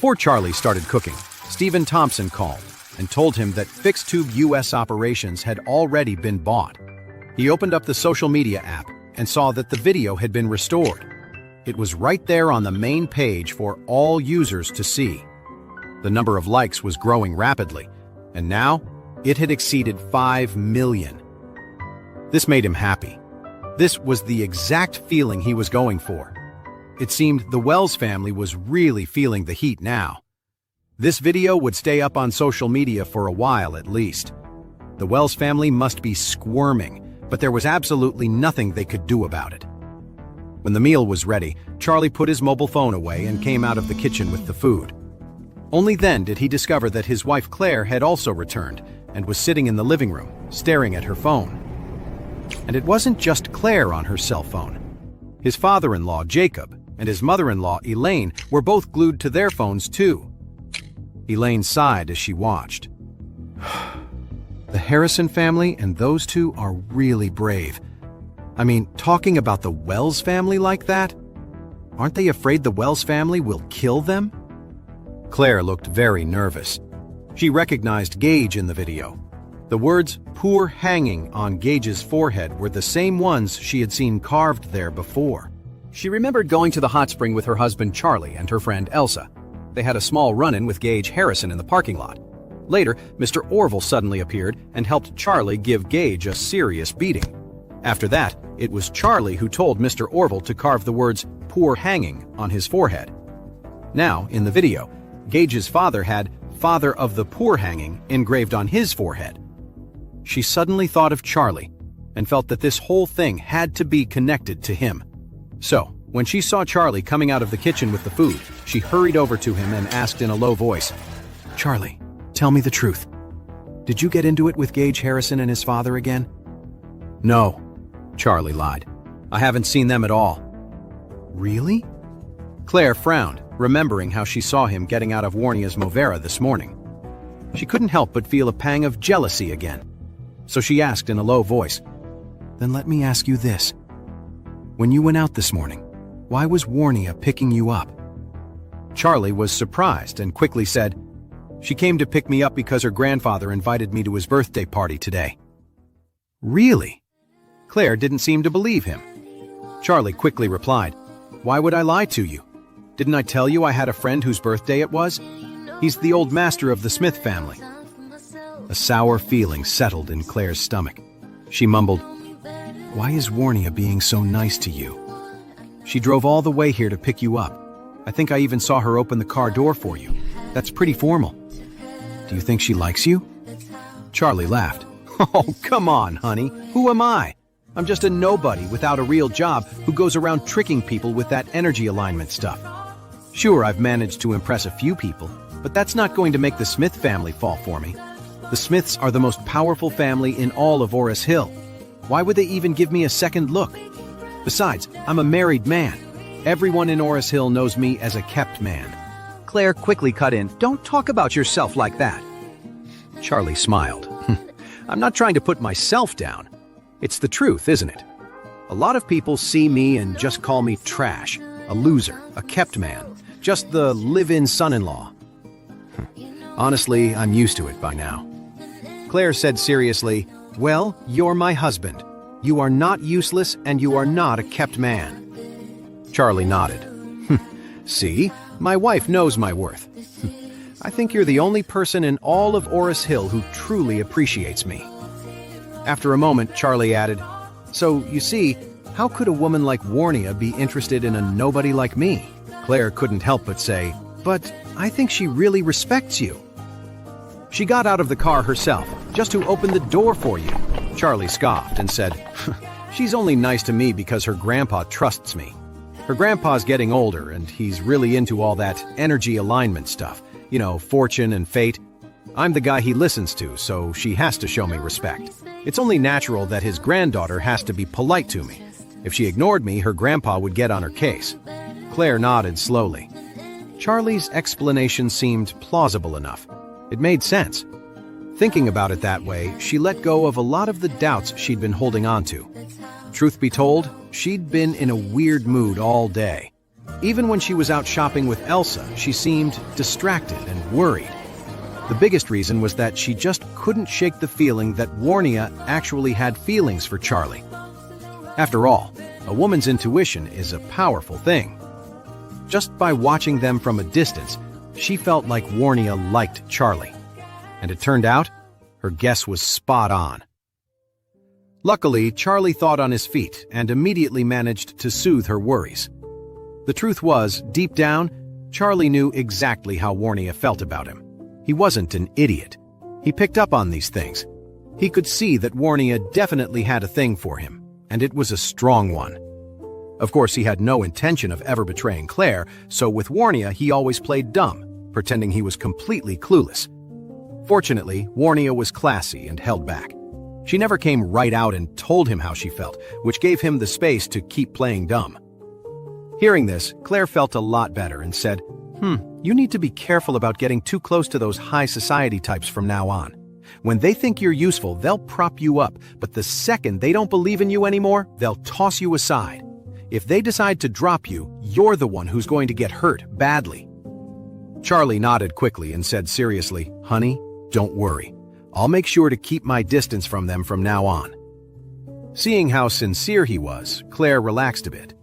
Before Charlie started cooking, Stephen Thompson called and told him that fixed-tube U.S. operations had already been bought. He opened up the social media app and saw that the video had been restored. It was right there on the main page for all users to see. The number of likes was growing rapidly, and now it had exceeded 5 million. This made him happy. This was the exact feeling he was going for. It seemed the Wells family was really feeling the heat now. This video would stay up on social media for a while at least. The Wells family must be squirming, but there was absolutely nothing they could do about it. When the meal was ready, Charlie put his mobile phone away and came out of the kitchen with the food. Only then did he discover that his wife Claire had also returned and was sitting in the living room, staring at her phone. And it wasn't just Claire on her cell phone. His father-in-law, Jacob, and his mother-in-law, Elaine, were both glued to their phones too. Elaine sighed as she watched. The Harrison family and those two are really brave. I mean, talking about the Wells family like that? Aren't they afraid the Wells family will kill them? Claire looked very nervous. She recognized Gage in the video. The words "poor hanging" on Gage's forehead were the same ones she had seen carved there before. She remembered going to the hot spring with her husband Charlie and her friend Elsa. They had a small run-in with Gage Harrison in the parking lot. Later, Mr. Orville suddenly appeared and helped Charlie give Gage a serious beating. After that, it was Charlie who told Mr. Orville to carve the words "poor hanging" on his forehead. Now, in the video, Gage's father had "Father of the Poor Hanging" engraved on his forehead. She suddenly thought of Charlie and felt that this whole thing had to be connected to him. So, when she saw Charlie coming out of the kitchen with the food, she hurried over to him and asked in a low voice, "Charlie, tell me the truth. Did you get into it with Gage Harrison and his father again?" "No," Charlie lied. "I haven't seen them at all." "Really?" Claire frowned, remembering how she saw him getting out of Warnia's Movera this morning. She couldn't help but feel a pang of jealousy again. So she asked in a low voice, "Then let me ask you this. When you went out this morning, why was Warnia picking you up?" Charlie was surprised and quickly said, "She came to pick me up because her grandfather invited me to his birthday party today." "Really?" Claire didn't seem to believe him. Charlie quickly replied, "Why would I lie to you? Didn't I tell you I had a friend whose birthday it was? He's the old master of the Smith family." A sour feeling settled in Claire's stomach. She mumbled, "Why is Warnia being so nice to you? She drove all the way here to pick you up. I think I even saw her open the car door for you. That's pretty formal. Do you think she likes you?" Charlie laughed. "Oh, come on, honey. Who am I? I'm just a nobody without a real job who goes around tricking people with that energy alignment stuff. Sure, I've managed to impress a few people, but that's not going to make the Smith family fall for me. The Smiths are the most powerful family in all of Oris Hill. Why would they even give me a second look? Besides, I'm a married man. Everyone in Oris Hill knows me as a kept man." Claire quickly cut in, "Don't talk about yourself like that." Charlie smiled. "I'm not trying to put myself down. It's the truth, isn't it? A lot of people see me and just call me trash, a loser, a kept man, just the live-in son-in-law. Honestly, I'm used to it by now." Claire said seriously, "Well, you're my husband. You are not useless and you are not a kept man." Charlie nodded. "See, my wife knows my worth. I think you're the only person in all of Oris Hill who truly appreciates me." After a moment, Charlie added, "So, you see, how could a woman like Warnia be interested in a nobody like me?" Claire couldn't help but say, "But I think she really respects you." "She got out of the car herself, just to open the door for you." Charlie scoffed and said, "She's only nice to me because her grandpa trusts me. Her grandpa's getting older and he's really into all that energy alignment stuff, fortune and fate. I'm the guy he listens to, so she has to show me respect. It's only natural that his granddaughter has to be polite to me. If she ignored me, her grandpa would get on her case." Claire nodded slowly. Charlie's explanation seemed plausible enough. It made sense. Thinking about it that way, she let go of a lot of the doubts she'd been holding on to. Truth be told, she'd been in a weird mood all day. Even when she was out shopping with Elsa, she seemed distracted and worried. The biggest reason was that she just couldn't shake the feeling that Warnia actually had feelings for Charlie. After all, a woman's intuition is a powerful thing. Just by watching them from a distance, she felt like Warnia liked Charlie. And it turned out, her guess was spot on. Luckily, Charlie thought on his feet and immediately managed to soothe her worries. The truth was, deep down, Charlie knew exactly how Warnia felt about him. He wasn't an idiot. He picked up on these things. He could see that Warnia definitely had a thing for him, and it was a strong one. Of course, he had no intention of ever betraying Claire, so with Warnia he always played dumb, pretending he was completely clueless. Fortunately, Warnia was classy and held back. She never came right out and told him how she felt, which gave him the space to keep playing dumb. Hearing this, Claire felt a lot better and said, you need to be careful about getting too close to those high society types from now on. When they think you're useful, they'll prop you up, but the second they don't believe in you anymore, they'll toss you aside. If they decide to drop you, you're the one who's going to get hurt badly. Charlie nodded quickly and said seriously, "Honey, don't worry. I'll make sure to keep my distance from them from now on." Seeing how sincere he was, Claire relaxed a bit.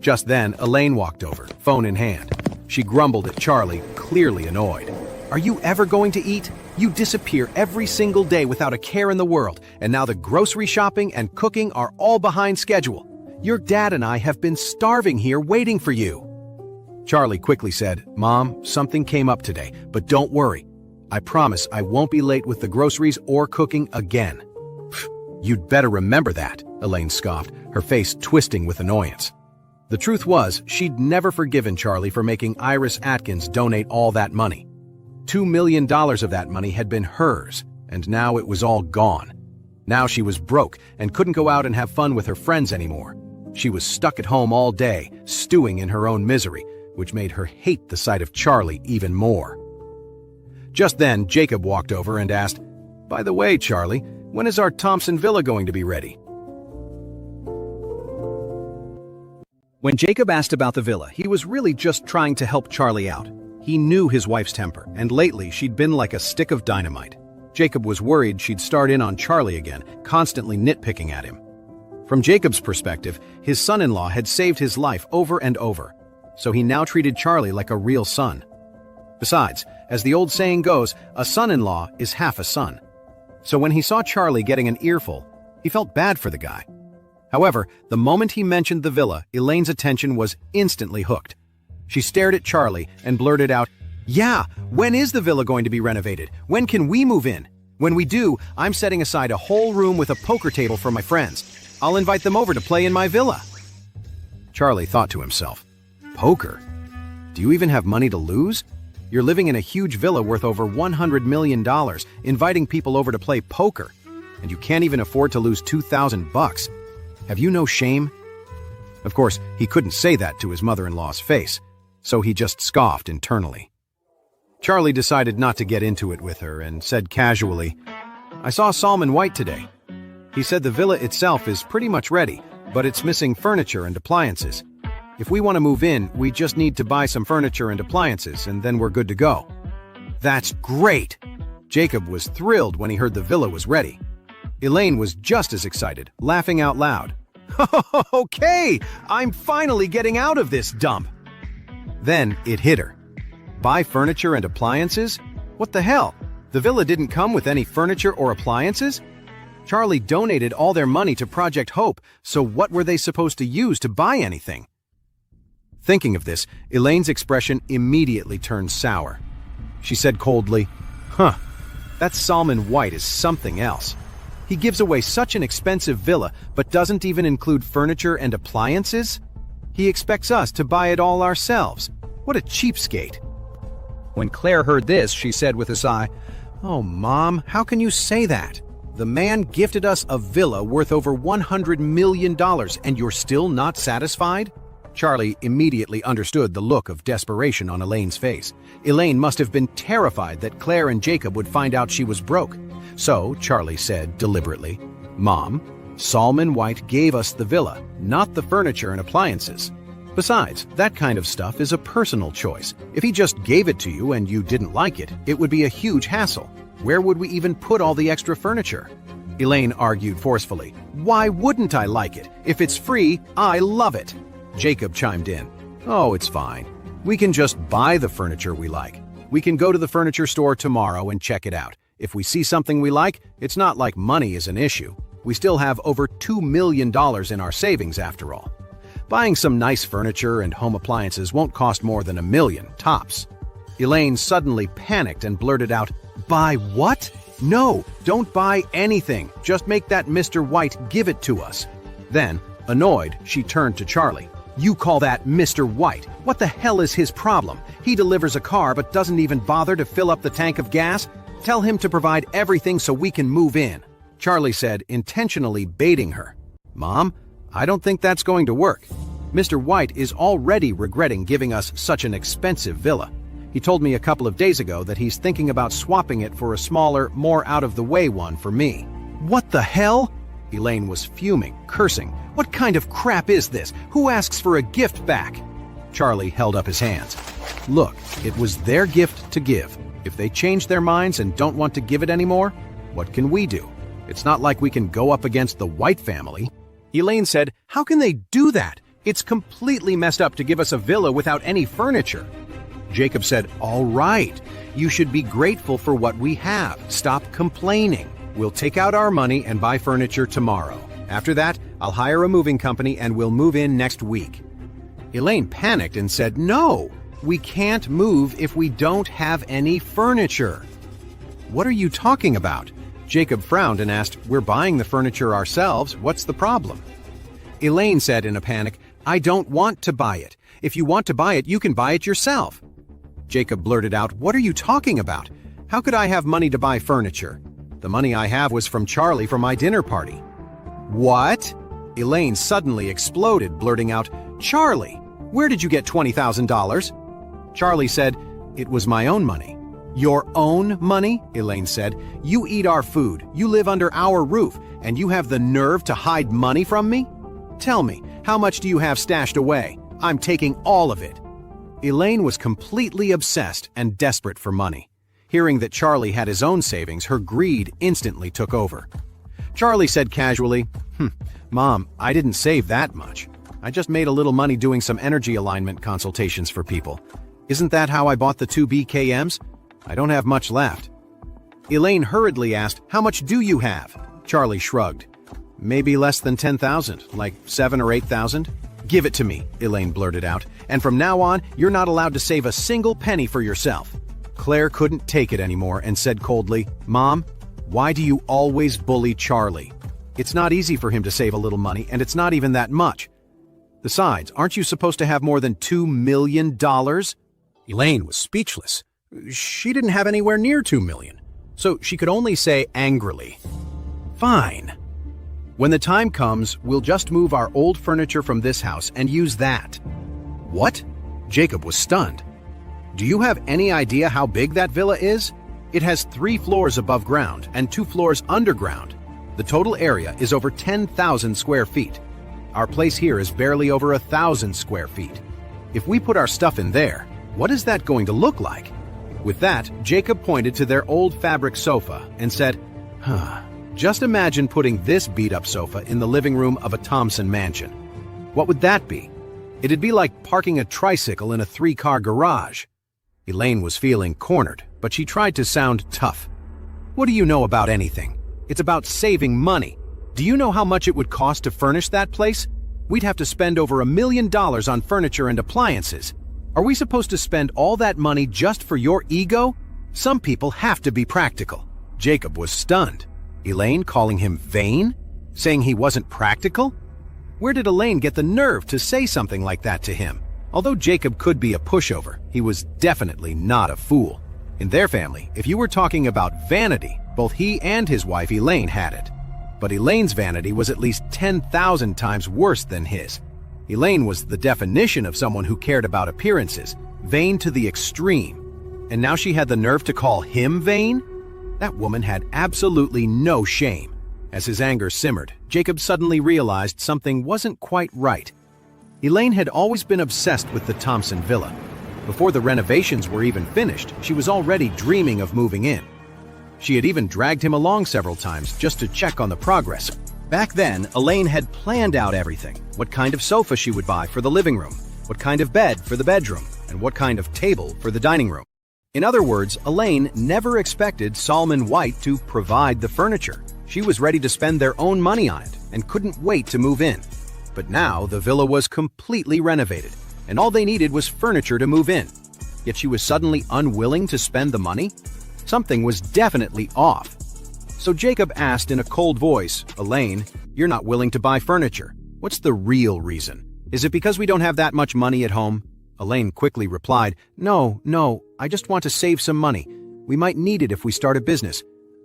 Just then, Elaine walked over, phone in hand. She grumbled at Charlie, clearly annoyed. "Are you ever going to eat? You disappear every single day without a care in the world, and now the grocery shopping and cooking are all behind schedule. Your dad and I have been starving here waiting for you." Charlie quickly said, "Mom, something came up today, but don't worry. I promise I won't be late with the groceries or cooking again." "You'd better remember that," Elaine scoffed, her face twisting with annoyance. The truth was, she'd never forgiven Charlie for making Iris Atkins donate all that money. $2 million of that money had been hers, and now it was all gone. Now she was broke and couldn't go out and have fun with her friends anymore. She was stuck at home all day, stewing in her own misery, which made her hate the sight of Charlie even more. Just then, Jacob walked over and asked, "By the way, Charlie, when is our Thompson villa going to be ready?" When Jacob asked about the villa, he was really just trying to help Charlie out. He knew his wife's temper, and lately she'd been like a stick of dynamite. Jacob was worried she'd start in on Charlie again, constantly nitpicking at him. From Jacob's perspective, his son-in-law had saved his life over and over, so he now treated Charlie like a real son. Besides, as the old saying goes, a son-in-law is half a son. So when he saw Charlie getting an earful, he felt bad for the guy. However, the moment he mentioned the villa, Elaine's attention was instantly hooked. She stared at Charlie and blurted out, "Yeah, when is the villa going to be renovated? When can we move in? When we do, I'm setting aside a whole room with a poker table for my friends. I'll invite them over to play in my villa." Charlie thought to himself, "Poker? Do you even have money to lose? You're living in a huge villa worth over $100 million, inviting people over to play poker, and you can't even afford to lose $2,000. Have you no shame?" Of course, he couldn't say that to his mother-in-law's face, so he just scoffed internally. Charlie decided not to get into it with her and said casually, "I saw Solomon White today. He said the villa itself is pretty much ready, but it's missing furniture and appliances. If we want to move in, we just need to buy some furniture and appliances, and then we're good to go." "That's great!" Jacob was thrilled when he heard the villa was ready. Elaine was just as excited, laughing out loud. "Okay, I'm finally getting out of this dump." Then it hit her. Buy furniture and appliances? What the hell? The villa didn't come with any furniture or appliances? Charlie donated all their money to Project Hope, so what were they supposed to use to buy anything? Thinking of this, Elaine's expression immediately turned sour. She said coldly, That Solomon White is something else. He gives away such an expensive villa, but doesn't even include furniture and appliances? He expects us to buy it all ourselves. What a cheapskate." When Claire heard this, she said with a sigh, "Oh, Mom, how can you say that? The man gifted us a villa worth over $100 million, and you're still not satisfied?" Charlie immediately understood the look of desperation on Elaine's face. Elaine must have been terrified that Claire and Jacob would find out she was broke. So Charlie said deliberately, "Mom, Solomon White gave us the villa, not the furniture and appliances. Besides, that kind of stuff is a personal choice. If he just gave it to you and you didn't like it, it would be a huge hassle. Where would we even put all the extra furniture? Elaine argued forcefully. Why wouldn't I like it? If it's free, I love it. Jacob chimed in. Oh, it's fine. We can just buy the furniture we like. We can go to the furniture store tomorrow and check it out. If we see something we like, it's not like money is an issue. We still have over $2 million in our savings after all. Buying some nice furniture and home appliances won't cost more than $1 million, tops. Elaine suddenly panicked and blurted out, Buy what? No, don't buy anything. Just make that Mr. White give it to us. Then, annoyed, she turned to Charlie. You call that Mr. White? What the hell is his problem? He delivers a car but doesn't even bother to fill up the tank of gas? Tell him to provide everything so we can move in. Charlie said, intentionally baiting her. Mom, I don't think that's going to work. Mr. White is already regretting giving us such an expensive villa. He told me a couple of days ago that he's thinking about swapping it for a smaller, more out-of-the-way one for me. What the hell? Elaine was fuming, cursing. What kind of crap is this? Who asks for a gift back? Charlie held up his hands. Look, it was their gift to give. If they change their minds and don't want to give it anymore, what can we do? It's not like we can go up against the White family. Elaine said, How can they do that? It's completely messed up to give us a villa without any furniture. Jacob said, All right, you should be grateful for what we have. Stop complaining. We'll take out our money and buy furniture tomorrow. After that, I'll hire a moving company and we'll move in next week. Elaine panicked and said, No, we can't move if we don't have any furniture. What are you talking about? Jacob frowned and asked, We're buying the furniture ourselves. What's the problem? Elaine said in a panic, I don't want to buy it. If you want to buy it, you can buy it yourself. Jacob blurted out, What are you talking about? How could I have money to buy furniture? The money I have was from Charlie for my dinner party. What? Elaine suddenly exploded, blurting out, Charlie, where did you get $20,000? Charlie said, It was my own money. Your own money? Elaine said. You eat our food, you live under our roof, and you have the nerve to hide money from me? Tell me, how much do you have stashed away? I'm taking all of it. Elaine was completely obsessed and desperate for money. Hearing that Charlie had his own savings, her greed instantly took over. Charlie said casually, Mom, I didn't save that much. I just made a little money doing some energy alignment consultations for people. Isn't that how I bought the 2 BKMs? I don't have much left. Elaine hurriedly asked, How much do you have? Charlie shrugged. Maybe less than 10,000, like 7 or 8,000. Give it to me, Elaine blurted out, and from now on, you're not allowed to save a single penny for yourself. Claire couldn't take it anymore and said coldly, Mom, why do you always bully Charlie? It's not easy for him to save a little money, and it's not even that much. Besides, aren't you supposed to have more than $2 million? Elaine was speechless. She didn't have anywhere near $2 million, so she could only say angrily, Fine. When the time comes, we'll just move our old furniture from this house and use that. What? Jacob was stunned. Do you have any idea how big that villa is? It has 3 floors above ground and 2 floors underground. The total area is over 10,000 square feet. Our place here is barely over 1,000 square feet. If we put our stuff in there, what is that going to look like? With that, Jacob pointed to their old fabric sofa and said, Just imagine putting this beat-up sofa in the living room of a Thompson mansion. What would that be? It'd be like parking a tricycle in a 3-car garage. Elaine was feeling cornered, but she tried to sound tough. What do you know about anything? It's about saving money. Do you know how much it would cost to furnish that place? We'd have to spend over $1 million on furniture and appliances. Are we supposed to spend all that money just for your ego? Some people have to be practical. Jacob was stunned. Elaine calling him vain? Saying he wasn't practical? Where did Elaine get the nerve to say something like that to him? Although Jacob could be a pushover, he was definitely not a fool. In their family, if you were talking about vanity, both he and his wife Elaine had it. But Elaine's vanity was at least 10,000 times worse than his. Elaine was the definition of someone who cared about appearances, vain to the extreme. And now she had the nerve to call him vain? That woman had absolutely no shame. As his anger simmered, Jacob suddenly realized something wasn't quite right. Elaine had always been obsessed with the Thompson villa. Before the renovations were even finished, she was already dreaming of moving in. She had even dragged him along several times just to check on the progress. Back then, Elaine had planned out everything: what kind of sofa she would buy for the living room, what kind of bed for the bedroom, and what kind of table for the dining room. In other words, Elaine never expected Solomon White to provide the furniture. She was ready to spend their own money on it and couldn't wait to move in. But now the villa was completely renovated, and all they needed was furniture to move in. Yet she was suddenly unwilling to spend the money? Something was definitely off. So Jacob asked in a cold voice, "Elaine, you're not willing to buy furniture. What's the real reason? Is it because we don't have that much money at home?" Elaine quickly replied, No, I just want to save some money. We might need it if we start a business.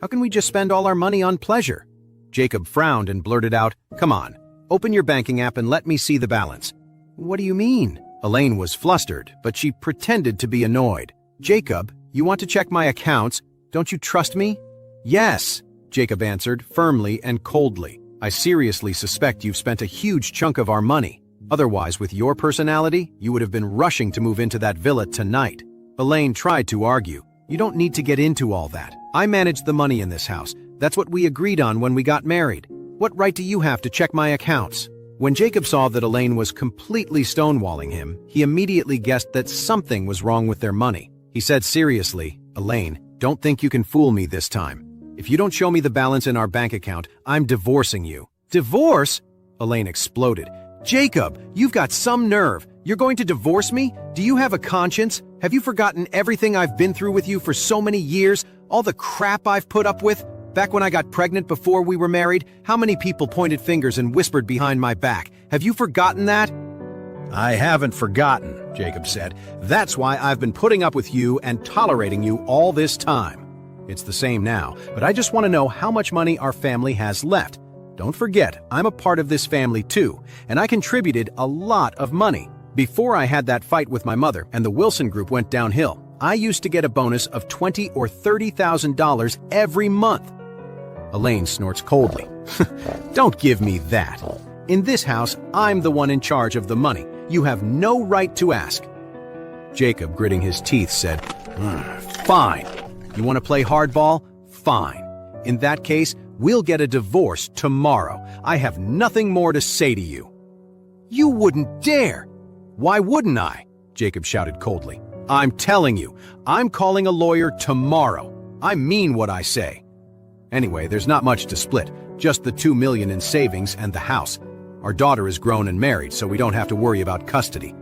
How can we just spend all our money on pleasure?" Jacob frowned and blurted out, "Come on, open your banking app and let me see the balance." "What do you mean?" Elaine was flustered, but she pretended to be annoyed. "Jacob, you want to check my accounts? Don't you trust me?" "Yes," Jacob answered, firmly and coldly. "I seriously suspect you've spent a huge chunk of our money. Otherwise, with your personality, you would have been rushing to move into that villa tonight." Elaine tried to argue. "You don't need to get into all that. I managed the money in this house. That's what we agreed on when we got married. What right do you have to check my accounts?" When Jacob saw that Elaine was completely stonewalling him, he immediately guessed that something was wrong with their money. He said seriously, "Elaine, don't think you can fool me this time. If you don't show me the balance in our bank account, I'm divorcing you." "Divorce?" Elaine exploded. "Jacob, you've got some nerve. You're going to divorce me? Do you have a conscience? Have you forgotten everything I've been through with you for so many years? All the crap I've put up with? Back when I got pregnant before we were married, how many people pointed fingers and whispered behind my back? Have you forgotten that?" "I haven't forgotten," Jacob said. "That's why I've been putting up with you and tolerating you all this time. It's the same now, but I just want to know how much money our family has left. Don't forget, I'm a part of this family too, and I contributed a lot of money. Before I had that fight with my mother and the Wilson group went downhill, I used to get a bonus of $20,000 or $30,000 every month." Elaine snorts coldly. "Don't give me that. In this house, I'm the one in charge of the money. You have no right to ask." Jacob, gritting his teeth, said, "Fine. You want to play hardball? Fine. In that case, we'll get a divorce tomorrow. I have nothing more to say to you." "You wouldn't dare!" "Why wouldn't I?" Jacob shouted coldly. "I'm telling you, I'm calling a lawyer tomorrow. I mean what I say. Anyway, there's not much to split, just the $2 million in savings and the house. Our daughter is grown and married, so we don't have to worry about custody.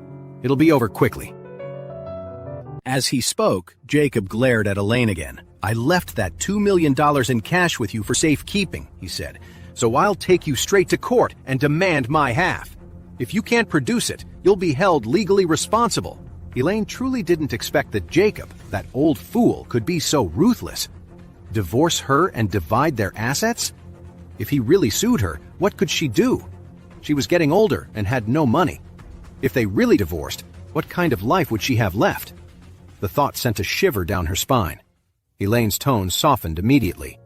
It'll be over quickly." As he spoke, Jacob glared at Elaine again. "I left that $2 million in cash with you for safekeeping," he said, "so I'll take you straight to court and demand my half. If you can't produce it, you'll be held legally responsible." Elaine truly didn't expect that Jacob, that old fool, could be so ruthless. Divorce her and divide their assets? If he really sued her, what could she do? She was getting older and had no money. If they really divorced, what kind of life would she have left? The thought sent a shiver down her spine. Elaine's tone softened immediately.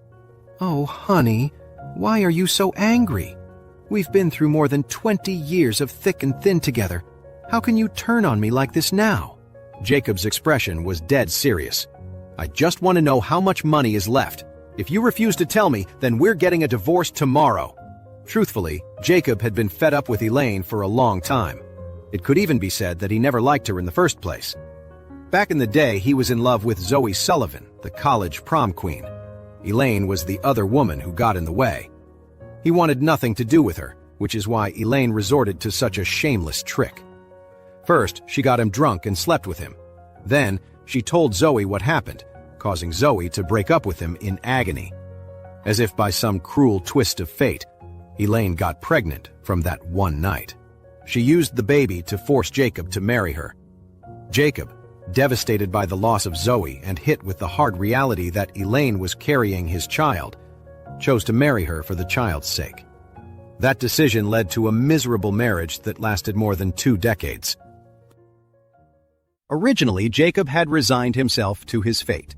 "Oh, honey, why are you so angry? We've been through more than 20 years of thick and thin together. How can you turn on me like this now?" Jacob's expression was dead serious. "I just want to know how much money is left. If you refuse to tell me, then we're getting a divorce tomorrow." Truthfully, Jacob had been fed up with Elaine for a long time. It could even be said that he never liked her in the first place. Back in the day, he was in love with Zoe Sullivan, the college prom queen. Elaine was the other woman who got in the way. He wanted nothing to do with her, which is why Elaine resorted to such a shameless trick. First, she got him drunk and slept with him. Then, she told Zoe what happened, causing Zoe to break up with him in agony. As if by some cruel twist of fate, Elaine got pregnant from that one night. She used the baby to force Jacob to marry her. Jacob, devastated by the loss of Zoe and hit with the hard reality that Elaine was carrying his child, chose to marry her for the child's sake. That decision led to a miserable marriage that lasted more than 2 decades. Originally, Jacob had resigned himself to his fate.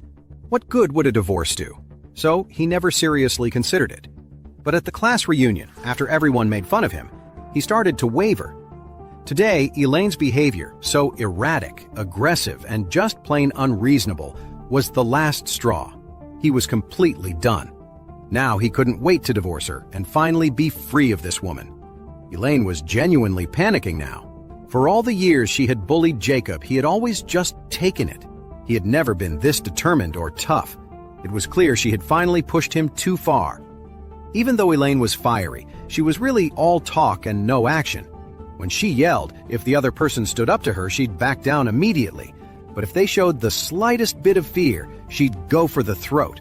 What good would a divorce do? So he never seriously considered it. But at the class reunion, after everyone made fun of him, he started to waver. Today, Elaine's behavior, so erratic, aggressive, and just plain unreasonable, was the last straw. He was completely done. Now he couldn't wait to divorce her and finally be free of this woman. Elaine was genuinely panicking now. For all the years she had bullied Jacob, he had always just taken it. He had never been this determined or tough. It was clear she had finally pushed him too far. Even though Elaine was fiery, she was really all talk and no action. When she yelled, if the other person stood up to her, she'd back down immediately. But if they showed the slightest bit of fear, she'd go for the throat.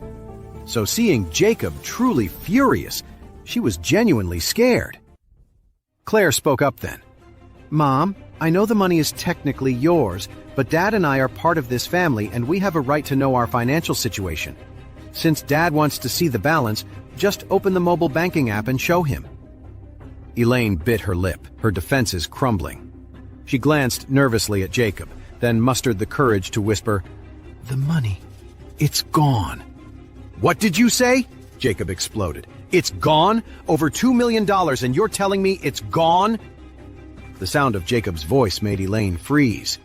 So seeing Jacob truly furious, she was genuinely scared. Claire spoke up then. "Mom, I know the money is technically yours, but Dad and I are part of this family and we have a right to know our financial situation. Since Dad wants to see the balance, just open the mobile banking app and show him." Elaine bit her lip, her defenses crumbling. She glanced nervously at Jacob, then mustered the courage to whisper, "The money, it's gone." "What did you say?" Jacob exploded. "It's gone? Over $2 million and you're telling me it's gone?" The sound of Jacob's voice made Elaine freeze.